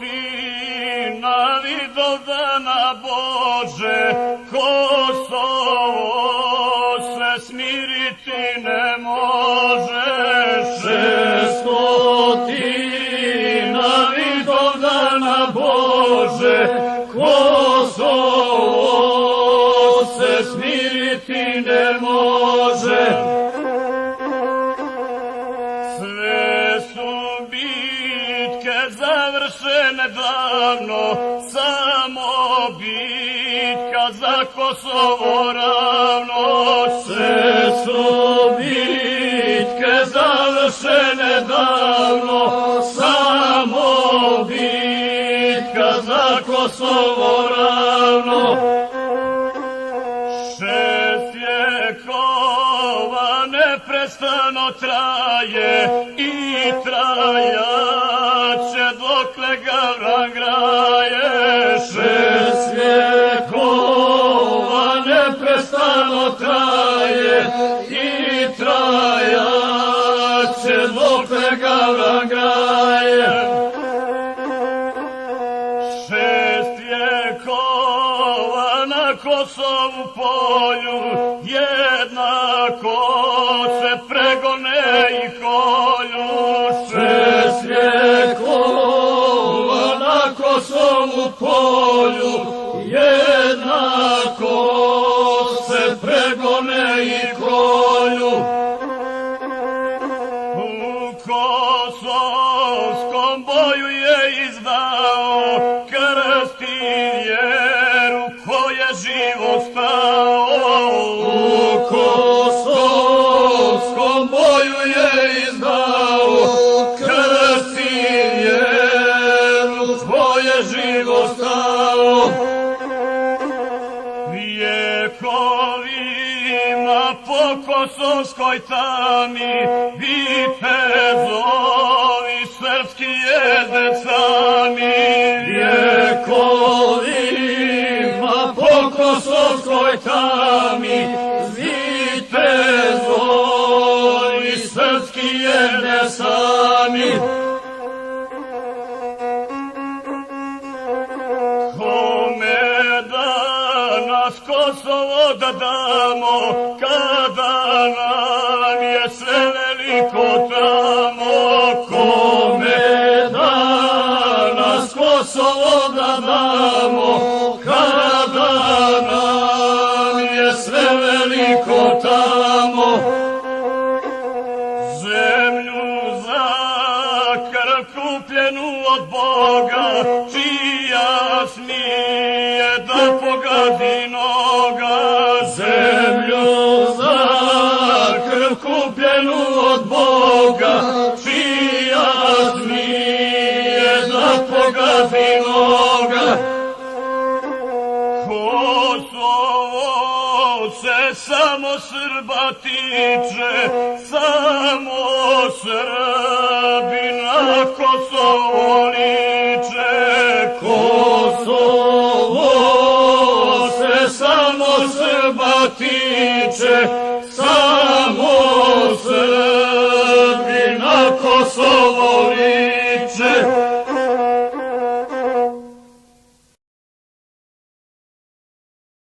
Šestotina Vidovdana Bože, Kosovo se smiriti ne može. Šestotina Vidovdana Bože, Kosovo se smiriti ne može. Sve su bitke završene davno, samo bitka za Kosovo ravno. Sve su bitke završene davno, samo bitka za Kosovo ravno. 6 vjekova neprestano traje i trajaće dokle ga vrag graje. 6 vjekova neprestano traje i trajaće dokle ga vrag graje. 6 vjekova na Kosovu polju jednako se pregone i kolju. 6 vjekova na Kosovu polju jednako se pregone i kolju. U kosovskom boju je izdao krst i vjeru ko je život stao. U kosovskom boju je izdao krst i vjeru ko je život stao. Vjekovima po kosovskoj tami vitezovi srpski jezde sami. Vjekovima po kosovskoj tami vitezovi srpski jezde sami. Kosovo da damo, kada nam je sve veliko tamo. Kome danas Kosovo da damo, kada nam je sve veliko tamo. Zemlju za krv kupljenu od Boga, čija smije da pogadi noga. Zemlju za krv kupljenu od Boga, čija smije da pogadi noga. Kosovo se samo Srba tiče, samo Srbi na Kosovo liče. Kosovo se samo Srba tiče,